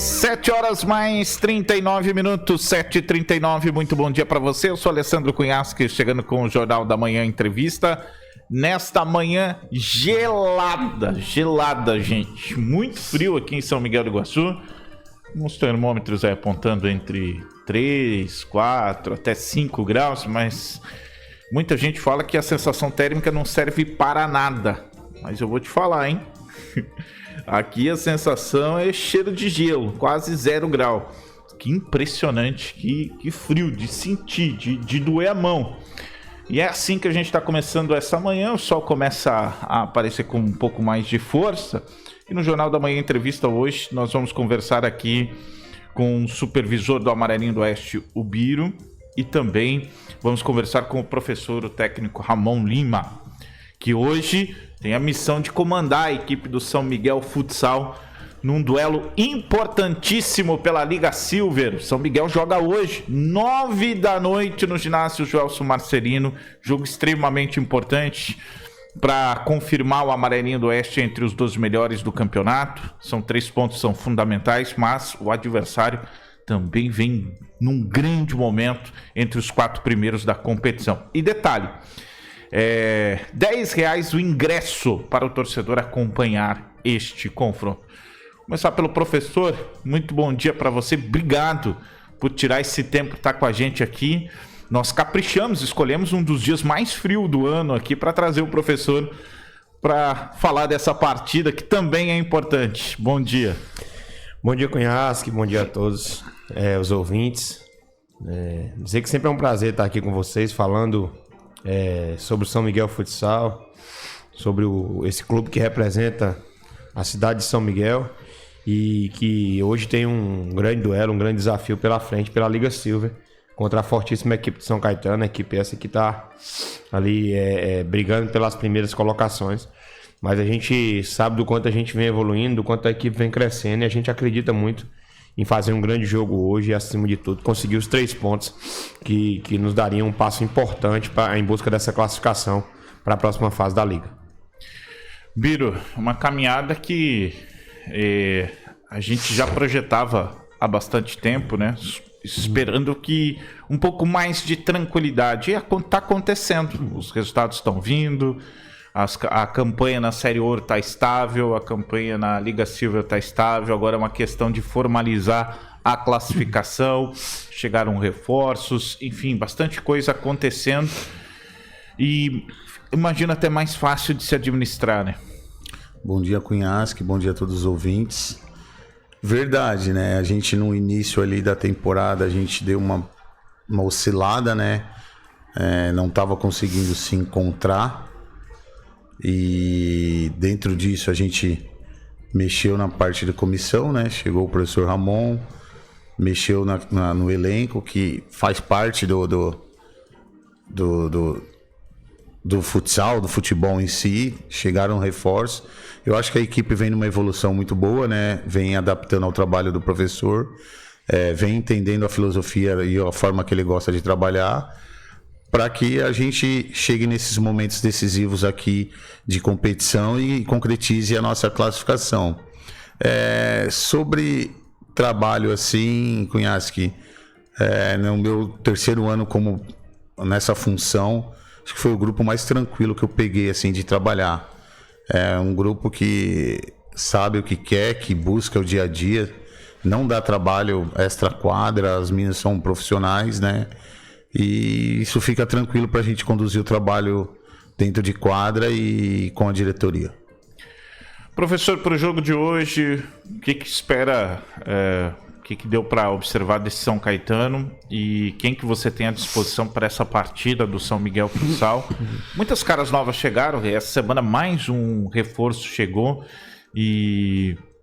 7 horas mais 39 minutos, 7h39, muito bom dia para você. Eu sou Alessandro Cunhasque, chegando com o Jornal da Manhã Entrevista. Nesta manhã gelada, gente. Muito frio aqui em São Miguel do Iguaçu. Os termômetros apontando entre 3, 4, até 5 graus, mas muita gente fala que a sensação térmica não serve para nada. Mas eu vou te falar, hein? Aqui a sensação é cheiro de gelo, quase 0 grau. Que impressionante, que frio de sentir, de doer a mão. E é assim que a gente está começando essa manhã. O sol começa a aparecer com um pouco mais de força. E no Jornal da Manhã Entrevista hoje nós vamos conversar aqui com o supervisor do Amarelinho do Oeste, o Biro. E também vamos conversar com o professor, o técnico Ramon Lima, que hoje tem a missão de comandar a equipe do São Miguel Futsal num duelo importantíssimo pela Liga Silver. São Miguel joga hoje, 9 da noite, no ginásio Joelson Marcelino. Jogo extremamente importante para confirmar o Amarelinho do Oeste entre os 12 melhores do campeonato. São 3 pontos, são fundamentais, mas o adversário também vem num grande momento entre os 4 primeiros da competição. E detalhe, R$10 o ingresso para o torcedor acompanhar este confronto. Começar pelo professor. Muito bom dia para você. Obrigado por tirar esse tempo para estar com a gente aqui. Nós caprichamos, escolhemos um dos dias mais frios do ano aqui para trazer o professor para falar dessa partida que também é importante. Bom dia. Bom dia, Cunhasque. Bom dia a todos os ouvintes. Dizer que sempre é um prazer estar aqui com vocês falando sobre o São Miguel Futsal, sobre esse clube que representa a cidade de São Miguel e que hoje tem um grande duelo, um grande desafio pela frente, pela Liga Silver, contra a fortíssima equipe de São Caetano, a equipe essa que está ali brigando pelas primeiras colocações. Mas a gente sabe do quanto a gente vem evoluindo, do quanto a equipe vem crescendo, e a gente acredita muito em fazer um grande jogo hoje e, acima de tudo, conseguir os 3 pontos que nos dariam um passo importante em busca dessa classificação para a próxima fase da Liga. Biro, uma caminhada que a gente já projetava há bastante tempo, né? Esperando que um pouco mais de tranquilidade. E está acontecendo, os resultados estão vindo, a campanha na Série Ouro está estável, a campanha na Liga Silver está estável. Agora é uma questão de formalizar a classificação, chegaram reforços, enfim, bastante coisa acontecendo. E imagino até mais fácil de se administrar, né? Bom dia, Cunhasque, bom dia a todos os ouvintes. Verdade, né? A gente no início ali da temporada, a gente deu uma oscilada, né? Não estava conseguindo se encontrar. E dentro disso a gente mexeu na parte da comissão, né? Chegou o professor Ramon, mexeu no elenco, que faz parte do futsal, do futebol em si. Chegaram reforços. Eu acho que a equipe vem numa evolução muito boa, né? Vem adaptando ao trabalho do professor, vem entendendo a filosofia e a forma que ele gosta de trabalhar, para que a gente chegue nesses momentos decisivos aqui de competição e concretize a nossa classificação. Sobre trabalho assim, Cunhasque, no meu 3º ano nessa função, acho que foi o grupo mais tranquilo que eu peguei assim de trabalhar. É um grupo que sabe o que quer, que busca o dia a dia, não dá trabalho extra quadra, as meninas são profissionais, né? E isso fica tranquilo para a gente conduzir o trabalho dentro de quadra e com a diretoria. Professor, para o jogo de hoje, o que espera, o que deu para observar desse São Caetano e quem que você tem à disposição para essa partida do São Miguel Futsal? Muitas caras novas chegaram, essa semana mais um reforço chegou,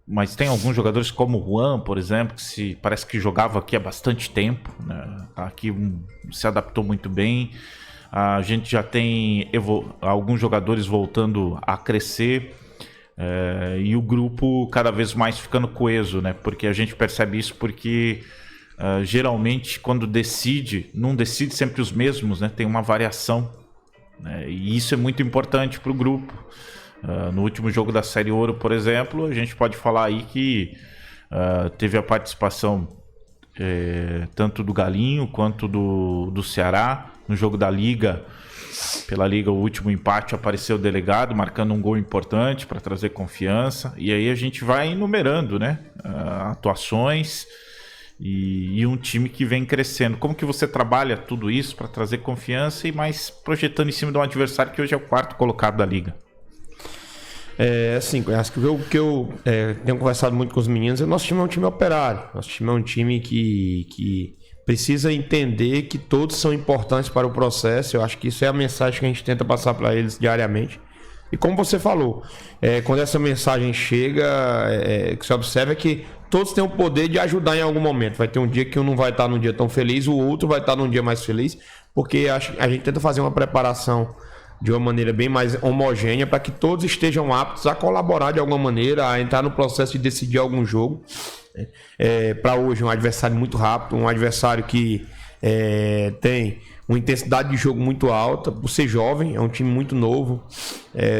mas tem alguns jogadores como o Juan, por exemplo, que parece que jogava aqui há bastante tempo, né? Aqui se adaptou muito bem. A gente já tem alguns jogadores voltando a crescer. E o grupo cada vez mais ficando coeso, né? Porque a gente percebe isso porque geralmente quando não decide sempre os mesmos, né? Tem uma variação, né? E isso é muito importante para o grupo. No último jogo da Série Ouro, por exemplo, a gente pode falar aí que Teve a participação tanto do Galinho quanto do Ceará. No jogo da Liga, pela Liga, o último empate, apareceu o delegado marcando um gol importante para trazer confiança. E aí a gente vai enumerando, né, atuações e um time que vem crescendo. Como que você trabalha tudo isso para trazer confiança e mais projetando em cima de um adversário que hoje é o 4º colocado da Liga? Assim, acho que o que eu tenho conversado muito com os meninos, nosso time é um time operário. Nosso time é um time que precisa entender que todos são importantes para o processo. Eu acho que isso é a mensagem que a gente tenta passar para eles diariamente. E como você falou, quando essa mensagem chega, que você observa é que todos têm o poder de ajudar em algum momento. Vai ter um dia que um não vai estar num dia tão feliz, o outro vai estar num dia mais feliz, porque a gente tenta fazer uma preparação de uma maneira bem mais homogênea para que todos estejam aptos a colaborar de alguma maneira, a entrar no processo de decidir algum jogo. Para hoje, um adversário muito rápido, um adversário que tem uma intensidade de jogo muito alta, por ser jovem, é um time muito novo.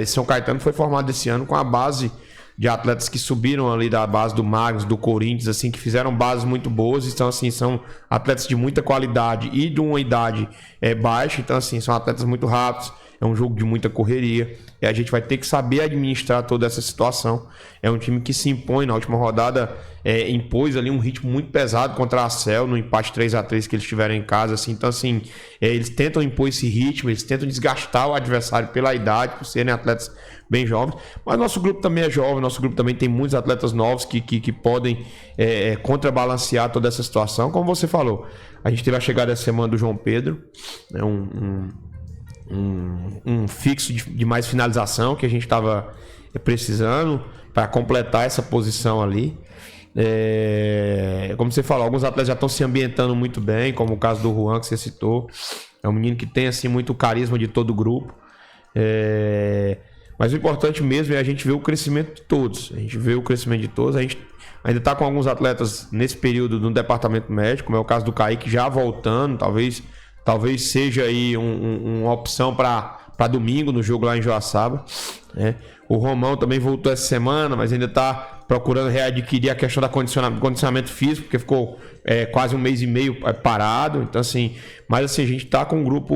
São Caetano foi formado esse ano com a base de atletas que subiram ali da base do Magnus, do Corinthians, assim, que fizeram bases muito boas. Então, assim, são atletas de muita qualidade e de uma idade baixa. Então, assim, são atletas muito rápidos. É um jogo de muita correria. E a gente vai ter que saber administrar toda essa situação. É um time que se impõe. Na última rodada, impôs ali um ritmo muito pesado contra a Cel, no empate 3-3 que eles tiveram em casa. Assim. Então, assim, eles tentam impor esse ritmo, eles tentam desgastar o adversário pela idade, por serem atletas bem jovens. Mas nosso grupo também é jovem, nosso grupo também tem muitos atletas novos que podem contrabalancear toda essa situação. Como você falou, a gente teve a chegada essa semana do João Pedro, né, um fixo de mais finalização que a gente estava precisando para completar essa posição ali. Como você falou, alguns atletas já estão se ambientando muito bem, como o caso do Juan que você citou. É um menino que tem assim muito carisma de todo o grupo. Mas o importante mesmo é a gente ver o crescimento de todos. A gente vê o crescimento de todos. A gente ainda está com alguns atletas nesse período no departamento médico, como é o caso do Kaique já voltando, talvez seja aí uma opção para domingo no jogo lá em Joaçaba. O Romão também voltou essa semana, mas ainda está procurando readquirir a questão do condicionamento físico, porque ficou quase 1 mês e meio parado. Então, assim, mas assim, a gente está com um grupo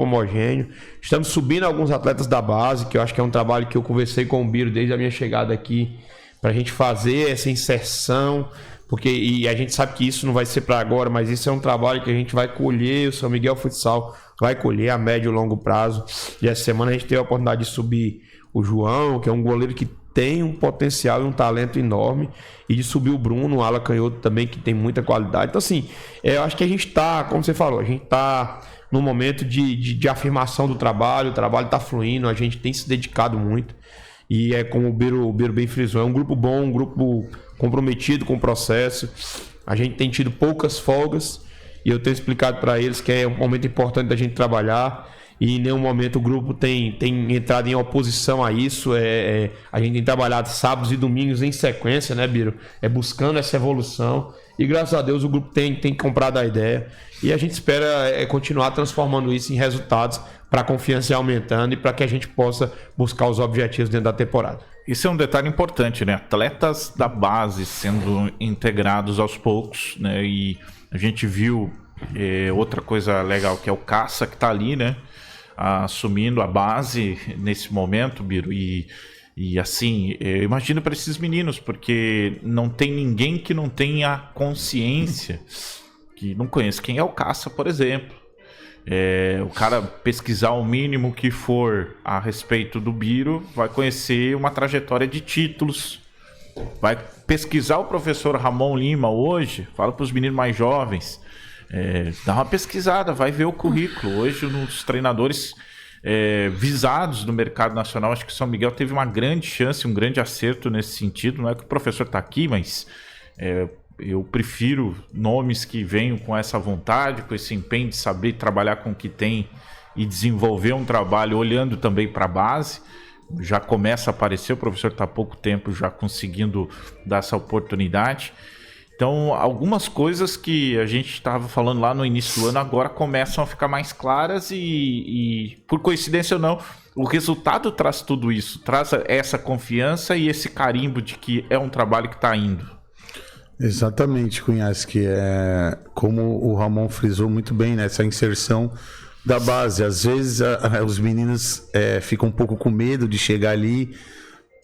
homogêneo. Estamos subindo alguns atletas da base, que eu acho que é um trabalho que eu conversei com o Biro desde a minha chegada aqui, para a gente fazer essa inserção. E a gente sabe que isso não vai ser para agora, mas isso é um trabalho que a gente vai colher, o São Miguel Futsal vai colher a médio e longo prazo. E essa semana a gente teve a oportunidade de subir o João, que é um goleiro que tem um potencial e um talento enorme, e de subir o Bruno, o ala canhoto também, que tem muita qualidade. Então, assim, eu acho que a gente está, como você falou, a gente está num momento de afirmação do trabalho, o trabalho está fluindo, a gente tem se dedicado muito. E como o Biro bem frisou, é um grupo bom, um grupo comprometido com o processo. A gente tem tido poucas folgas e eu tenho explicado para eles que é um momento importante da gente trabalhar, e em nenhum momento o grupo tem entrado em oposição a isso. A gente tem trabalhado sábados e domingos em sequência, né, Biro? Buscando essa evolução, e graças a Deus o grupo tem comprado a ideia, e a gente espera continuar transformando isso em resultados para a confiança ir aumentando e para que a gente possa buscar os objetivos dentro da temporada. Isso é um detalhe importante, né? Atletas da base sendo integrados aos poucos, né? E a gente viu outra coisa legal, que é o Caça, que está ali, né? Assumindo a base nesse momento, Biro. E assim, eu imagino para esses meninos, porque não tem ninguém que não tenha consciência, que não conhece quem é o Caça, por exemplo. O cara pesquisar o mínimo que for a respeito do Biro, vai conhecer uma trajetória de títulos. Vai pesquisar o professor Ramon Lima hoje, fala para os meninos mais jovens, dá uma pesquisada, vai ver o currículo. Hoje, nos treinadores visados no mercado nacional, acho que o São Miguel teve uma grande chance, um grande acerto nesse sentido. Não é que o professor está aqui, mas eu prefiro nomes que venham com essa vontade, com esse empenho de saber trabalhar com o que tem e desenvolver um trabalho olhando também para a base. Já começa a aparecer, o professor está há pouco tempo já conseguindo dar essa oportunidade. Então, algumas coisas que a gente estava falando lá no início do ano agora começam a ficar mais claras e por coincidência ou não, o resultado traz tudo isso, traz essa confiança e esse carimbo de que é um trabalho que está indo. Exatamente, Cunhasque. Como o Ramon frisou muito bem, né? Essa inserção da base. Às vezes os meninos ficam um pouco com medo de chegar ali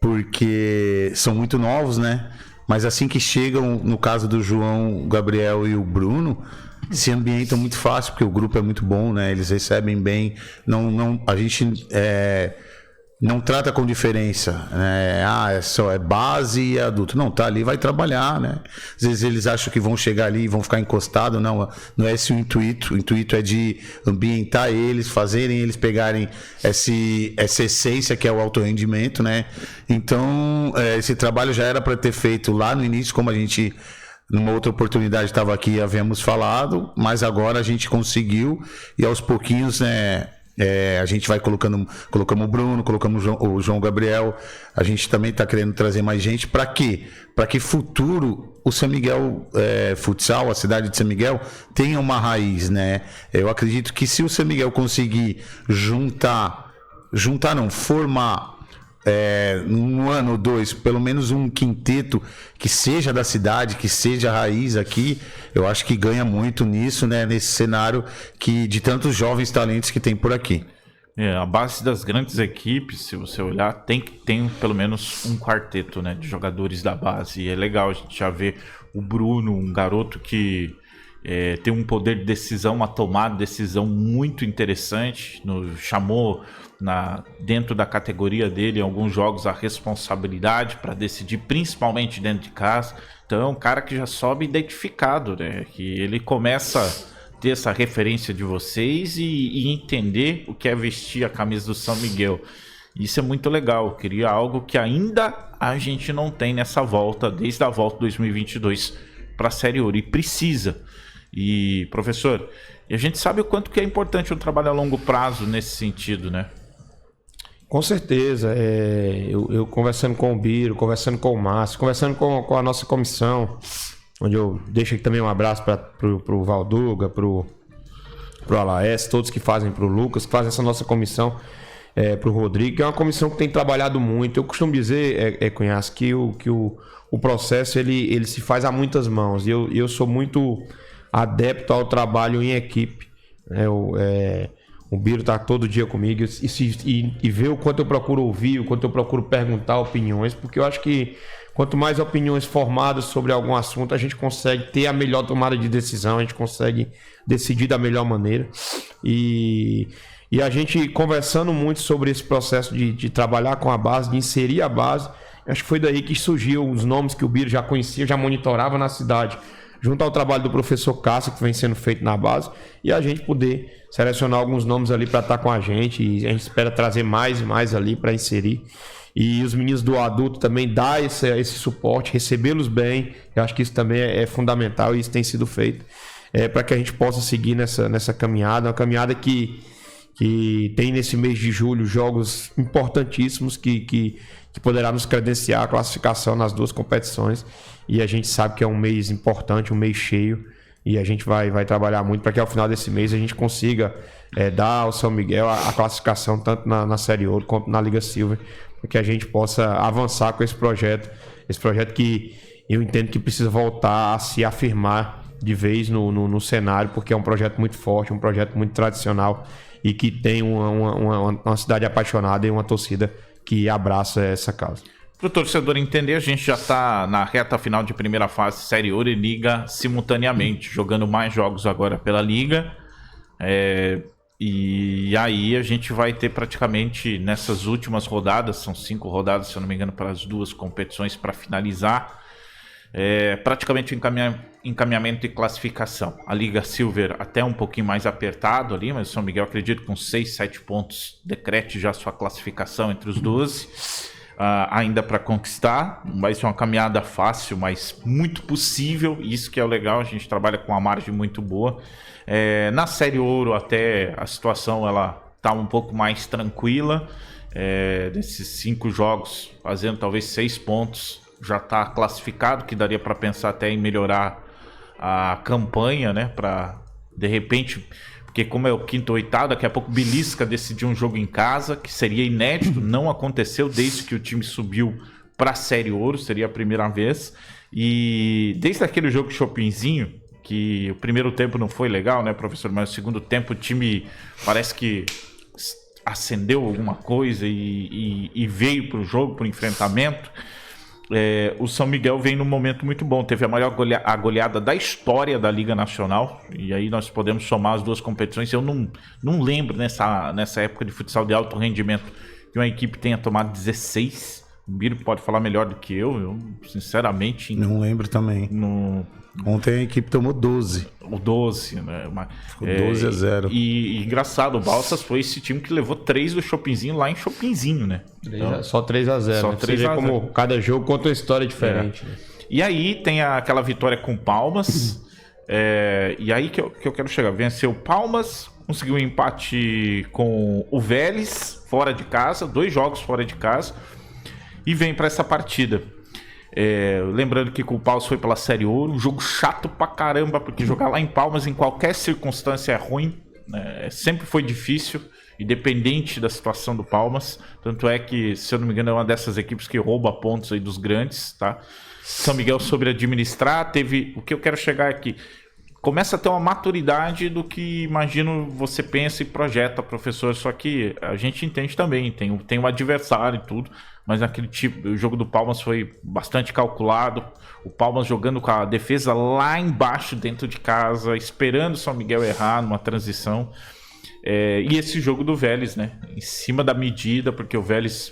porque são muito novos, né? Mas assim que chegam, no caso do João, o Gabriel e o Bruno, se ambientam muito fácil, porque o grupo é muito bom, né? Eles recebem bem. A gente não trata com diferença, né? Só é base e adulto. Não, tá ali, vai trabalhar, né? Às vezes eles acham que vão chegar ali e vão ficar encostados. Não é esse o intuito. O intuito é de ambientar eles, fazerem eles pegarem essa essência que é o alto rendimento, né? Então, esse trabalho já era para ter feito lá no início, como a gente, numa outra oportunidade, estava aqui e havíamos falado, mas agora a gente conseguiu e aos pouquinhos, né? A gente vai colocamos o Bruno, colocamos o João Gabriel. A gente também está querendo trazer mais gente. Para quê? Para que futuro o São Miguel Futsal, a cidade de São Miguel, tenha uma raiz, né? Eu acredito que se o São Miguel conseguir formar um ano ou dois, pelo menos um quinteto que seja da cidade, que seja a raiz aqui, eu acho que ganha muito nisso, né? Nesse cenário de tantos jovens talentos que tem por aqui. A base das grandes equipes, se você olhar, tem que ter pelo menos um quarteto, né, de jogadores da base. E é legal a gente já ver o Bruno, um garoto que tem um poder de decisão, uma tomada de decisão muito interessante. Chamou dentro da categoria dele, em alguns jogos, a responsabilidade para decidir, principalmente dentro de casa. Então é um cara que já sobe identificado, né? Que ele começa a ter essa referência de vocês e entender o que é vestir a camisa do São Miguel. Isso é muito legal. Eu queria algo que ainda a gente não tem nessa volta, desde a volta de 2022 para a Série Ouro, e precisa. E, professor, a gente sabe o quanto que é importante um trabalho a longo prazo nesse sentido, né? Com certeza. Eu conversando com o Biro, conversando com o Márcio, conversando com a nossa comissão, onde eu deixo aqui também um abraço pro Valduga, pro Alaes, todos que fazem, pro Lucas, que fazem essa nossa comissão, pro Rodrigo, que é uma comissão que tem trabalhado muito. Eu costumo dizer, Cunhas, que o processo ele se faz a muitas mãos, e eu sou muito adepto ao trabalho em equipe. O Biro tá todo dia comigo e vê o quanto eu procuro ouvir, o quanto eu procuro perguntar opiniões, porque eu acho que quanto mais opiniões formadas sobre algum assunto, a gente consegue ter a melhor tomada de decisão, a gente consegue decidir da melhor maneira. E a gente conversando muito sobre esse processo de trabalhar com a base, de inserir a base, acho que foi daí que surgiu os nomes que o Biro já conhecia, já monitorava na cidade, junto ao trabalho do professor Cássio, que vem sendo feito na base, e a gente poder selecionar alguns nomes ali para estar com a gente, e a gente espera trazer mais e mais ali para inserir. E os meninos do adulto também dar esse suporte, recebê-los bem. Eu acho que isso também é fundamental, e isso tem sido feito para que a gente possa seguir nessa caminhada, uma caminhada que tem nesse mês de julho jogos importantíssimos que poderá nos credenciar a classificação nas duas competições. E a gente sabe que é um mês importante, um mês cheio, e a gente vai trabalhar muito para que ao final desse mês a gente consiga dar ao São Miguel a classificação tanto na Série Ouro quanto na Liga Silver, para que a gente possa avançar com esse projeto que eu entendo que precisa voltar a se afirmar de vez no cenário, porque é um projeto muito forte, um projeto muito tradicional e que tem uma cidade apaixonada e uma torcida que abraça essa causa. Para o torcedor entender, a gente já está na reta final de primeira fase, Série Ouro e Liga simultaneamente, jogando mais jogos agora pela Liga. E aí a gente vai ter praticamente nessas últimas rodadas, são 5 rodadas, se eu não me engano, para as duas competições para finalizar, praticamente encaminhamento e classificação. A Liga Silver até um pouquinho mais apertado ali, mas o São Miguel, acredito, com 6, 7 pontos, decrete já sua classificação entre os 12. Ainda para conquistar, vai ser uma caminhada fácil, mas muito possível. Isso que é o legal, a gente trabalha com uma margem muito boa. Na Série Ouro até a situação ela tá um pouco mais tranquila. Desses 5 jogos, fazendo talvez 6 pontos, já está classificado, que daria para pensar até em melhorar a campanha, né? Para de repente, porque como é o quinto ou oitavo, daqui a pouco belisca decidir um jogo em casa, que seria inédito, não aconteceu desde que o time subiu para a Série Ouro, seria a primeira vez. E desde aquele jogo Chopinzinho, que o primeiro tempo não foi legal, né, professor? Mas o segundo tempo o time parece que acendeu alguma coisa e veio para o jogo, para o enfrentamento. O São Miguel vem num momento muito bom. Teve a maior goleada da história da Liga Nacional. E aí nós podemos somar as duas competições. Eu não lembro nessa época de futsal de alto rendimento que uma equipe tenha tomado 16. O Biro pode falar melhor do que eu sinceramente... Não lembro também. Ontem a equipe tomou 12. O 12, né? Ficou 12-0. E engraçado, o Balsas foi esse time que levou 3 do Chopinzinho lá em Chopinzinho, né? Então, só 3-0. Só né? 3 Você vê a 0. como cada jogo conta uma história diferente. Né? E aí tem aquela vitória com Palmas. E aí que eu quero chegar. Venceu Palmas, conseguiu um empate com o Vélez, fora de casa, 2 jogos fora de casa. E vem para essa partida. Lembrando que com o Palmas foi pela Série Ouro, um jogo chato pra caramba, porque jogar lá em Palmas em qualquer circunstância é ruim, né? Sempre foi difícil, independente da situação do Palmas. Tanto é que, se eu não me engano, é uma dessas equipes que rouba pontos aí dos grandes, tá? São Miguel soube administrar, o que eu quero chegar aqui. Começa a ter uma maturidade do que, imagino, você pensa e projeta, professor. Só que a gente entende também, tem um adversário e tudo, mas o jogo do Palmas foi bastante calculado. O Palmas jogando com a defesa lá embaixo, dentro de casa, esperando o São Miguel errar numa transição. E esse jogo do Vélez, né? Em cima da medida, porque o Vélez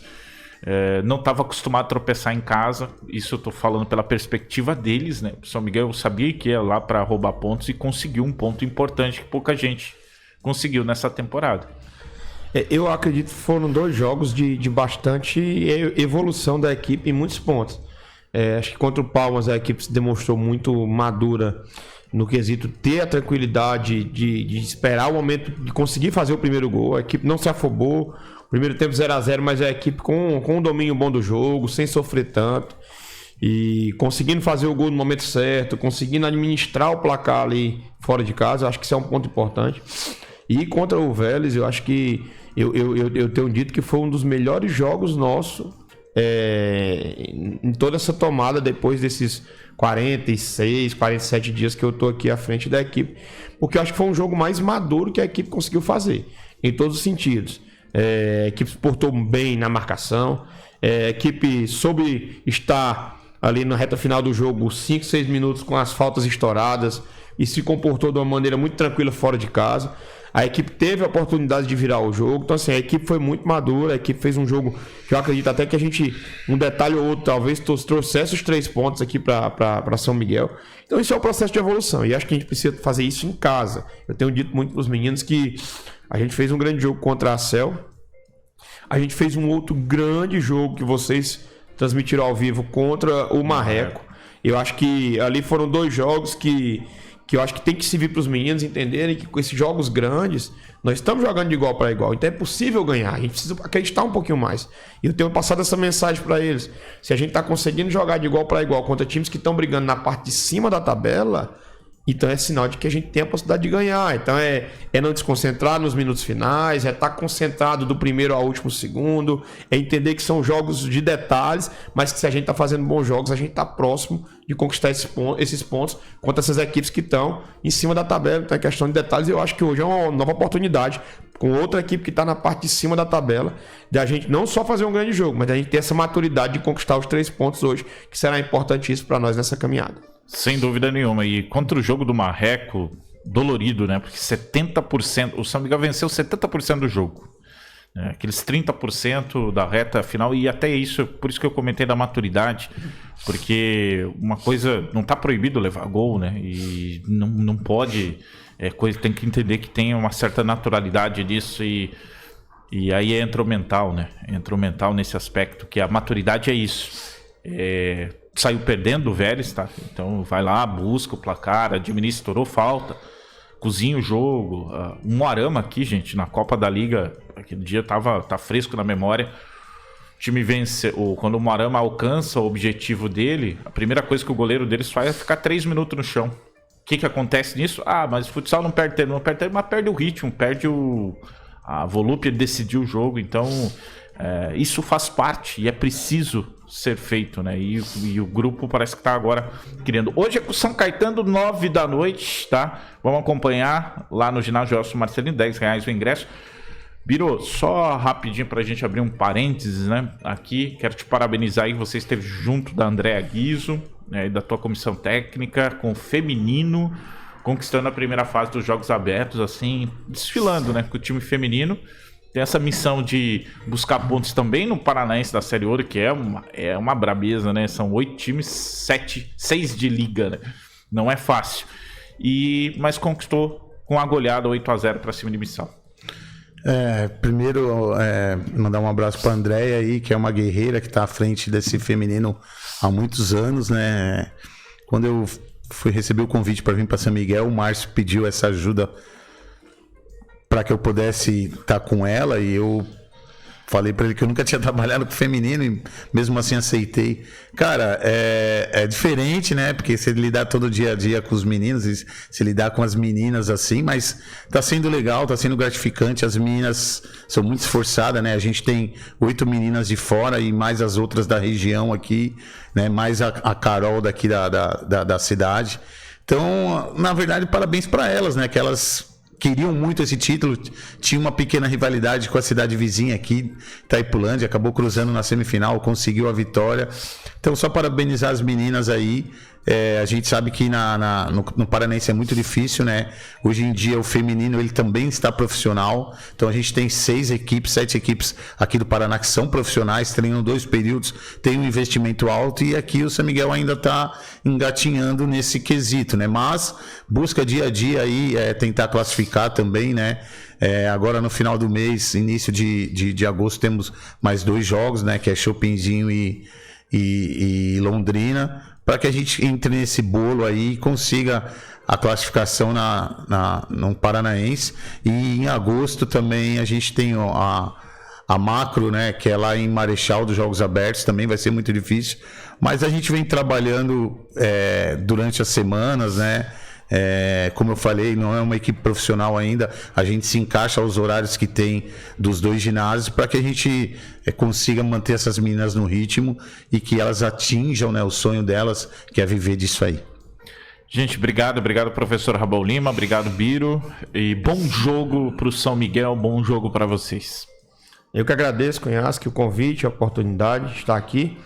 não estava acostumado a tropeçar em casa. Isso eu estou falando pela perspectiva deles, né? O São Miguel sabia que ia lá para roubar pontos e conseguiu um ponto importante que pouca gente conseguiu nessa temporada. Eu acredito que foram 2 jogos de bastante evolução da equipe em muitos pontos. Acho que contra o Palmas a equipe se demonstrou muito madura no quesito ter a tranquilidade de esperar o momento de conseguir fazer o primeiro gol. A equipe não se afobou. Primeiro tempo 0-0, mas a equipe com um domínio bom do jogo, sem sofrer tanto. E conseguindo fazer o gol no momento certo, conseguindo administrar o placar ali fora de casa. Acho que isso é um ponto importante. E contra o Vélez, eu acho que eu tenho dito que foi um dos melhores jogos nossos em toda essa tomada depois desses 46, 47 dias que eu tô aqui à frente da equipe. Porque eu acho que foi um jogo mais maduro que a equipe conseguiu fazer, em todos os sentidos. A equipe se portou bem na marcação, a equipe soube estar ali na reta final do jogo 5, 6 minutos com as faltas estouradas e se comportou de uma maneira muito tranquila fora de casa. A equipe teve a oportunidade de virar o jogo. Então, assim, a equipe foi muito madura. A equipe fez um jogo que eu acredito até que a gente, um detalhe ou outro, talvez trouxesse os 3 pontos aqui para São Miguel. Então, isso é o processo de evolução. E acho que a gente precisa fazer isso em casa. Eu tenho dito muito para os meninos que a gente fez um grande jogo contra a Cel. A gente fez um outro grande jogo que vocês transmitiram ao vivo contra o Marreco. Eu acho que ali foram 2 jogos que eu acho que tem que servir para os meninos entenderem que com esses jogos grandes, nós estamos jogando de igual para igual. Então é possível ganhar. A gente precisa acreditar um pouquinho mais. E eu tenho passado essa mensagem para eles. Se a gente está conseguindo jogar de igual para igual contra times que estão brigando na parte de cima da tabela, então é sinal de que a gente tem a possibilidade de ganhar. Então é não desconcentrar nos minutos finais, é estar concentrado do primeiro ao último segundo, é entender que são jogos de detalhes, mas que se a gente está fazendo bons jogos, a gente está próximo de conquistar esses pontos contra essas equipes que estão em cima da tabela. Então é questão de detalhes. Eu acho que hoje é uma nova oportunidade com outra equipe que está na parte de cima da tabela, de a gente não só fazer um grande jogo, mas de a gente ter essa maturidade de conquistar os 3 pontos hoje, que será importantíssimo para nós nessa caminhada. Sem dúvida nenhuma. E contra o jogo do Marreco, dolorido, né? Porque 70%, o São Miguel venceu 70% do jogo. Aqueles 30% da reta final, e até isso, por isso que eu comentei da maturidade, porque uma coisa, não está proibido levar gol, né? E não pode, tem que entender que tem uma certa naturalidade disso, e aí entra o mental, né? Entra o mental nesse aspecto, que a maturidade é isso. Saiu perdendo o Vélez, tá? Então vai lá, busca o placar, administra, estourou falta, cozinha o jogo. O Moarama aqui, gente, na Copa da Liga, aquele dia tá fresco na memória. O time vence, quando o Moarama alcança o objetivo dele, a primeira coisa que o goleiro deles faz é ficar 3 minutos no chão. O que acontece nisso? Mas o futsal não perde tempo, mas perde o ritmo, perde a volúpia de decidir o jogo. Então, isso faz parte e é preciso ser feito, né? E o grupo parece que tá agora criando. Hoje é com o São Caetano, 9 da noite, tá? Vamos acompanhar lá no ginásio Elcio Marcelino, R$10 o ingresso. Biro, só rapidinho pra gente abrir um parênteses, né? Aqui, quero te parabenizar aí, você esteve junto da Andréa Guizo, né, e da tua comissão técnica, com o feminino, conquistando a primeira fase dos Jogos Abertos, assim, desfilando, né, com o time feminino. Tem essa missão de buscar pontos também no Paranaense da Série Ouro, que é uma brabeza, né? São 8 times, 6 de liga, né? Não é fácil. Mas conquistou com uma goleada 8-0 para cima de Missão. Primeiro, mandar um abraço para a Andréia aí, que é uma guerreira que está à frente desse feminino há muitos anos, né? Quando eu fui receber o convite para vir para São Miguel, o Márcio pediu essa ajuda para que eu pudesse estar com ela, e eu falei para ele que eu nunca tinha trabalhado com feminino e mesmo assim aceitei. Cara, é diferente, né? Porque você lidar todo dia a dia com os meninos e se lidar com as meninas assim, mas tá sendo legal, tá sendo gratificante. As meninas são muito esforçadas, né? A gente tem 8 meninas de fora e mais as outras da região aqui, né? Mais a Carol daqui da cidade. Então, na verdade, parabéns para elas, né? Que elas queriam muito esse título, tinha uma pequena rivalidade com a cidade vizinha aqui, Itaipulândia, acabou cruzando na semifinal, conseguiu a vitória. Então, só parabenizar as meninas aí. A gente sabe que no Paranaense é muito difícil, né? Hoje em dia o feminino ele também está profissional. Então a gente tem 7 equipes aqui do Paraná que são profissionais, treinam 2 períodos, tem um investimento alto, e aqui o São Miguel ainda está engatinhando nesse quesito, né? Mas busca dia a dia aí tentar classificar também, né? Agora no final do mês, início de agosto, temos mais 2 jogos, né? Que é Chopinzinho e Londrina, para que a gente entre nesse bolo aí e consiga a classificação no Paranaense. E em agosto também a gente tem a Macro, né, que é lá em Marechal dos Jogos Abertos, também vai ser muito difícil, mas a gente vem trabalhando durante as semanas, né? Como eu falei, não é uma equipe profissional ainda, a gente se encaixa aos horários que tem dos 2 ginásios para que a gente consiga manter essas meninas no ritmo e que elas atinjam, né, o sonho delas, que é viver disso aí. Gente, obrigado professor Rabaul Lima, obrigado Biro, e bom jogo para o São Miguel, bom jogo para vocês. Eu que agradeço, Cunhasque, o convite, a oportunidade de estar aqui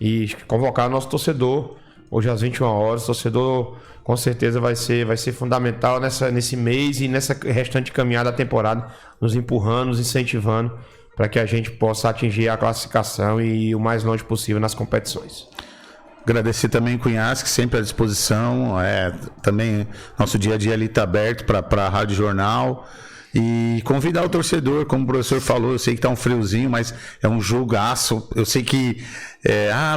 e convocar nosso torcedor hoje às 21 horas. O torcedor com certeza vai ser fundamental nesse mês e nessa restante caminhada da temporada, nos empurrando, nos incentivando para que a gente possa atingir a classificação e ir o mais longe possível nas competições. Agradecer também o Cunhasque, sempre à disposição. Também nosso dia a dia ali está aberto para a Rádio Jornal. E convidar o torcedor, como o professor falou, eu sei que tá um friozinho, mas é um jogaço. Eu sei que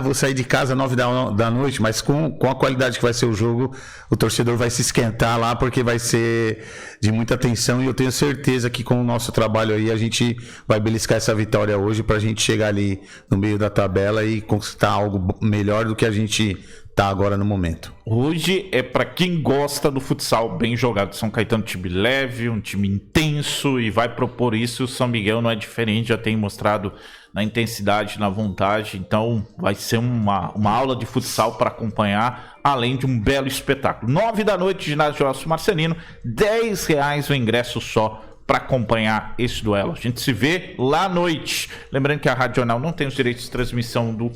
vou sair de casa 9 da noite, mas com a qualidade que vai ser o jogo, o torcedor vai se esquentar lá, porque vai ser de muita atenção, e eu tenho certeza que com o nosso trabalho aí a gente vai beliscar essa vitória hoje pra gente chegar ali no meio da tabela e conquistar algo melhor do que a gente tá agora no momento. Hoje é para quem gosta do futsal bem jogado. São Caetano, time leve, um time intenso, e vai propor isso. O São Miguel não é diferente, já tem mostrado na intensidade, na vontade. Então vai ser uma aula de futsal para acompanhar, além de um belo espetáculo. 9 da noite, ginásio Elcio Marcelino, R$10 o ingresso só para acompanhar esse duelo. A gente se vê lá à noite. Lembrando que a Rádio Jornal não tem os direitos de transmissão do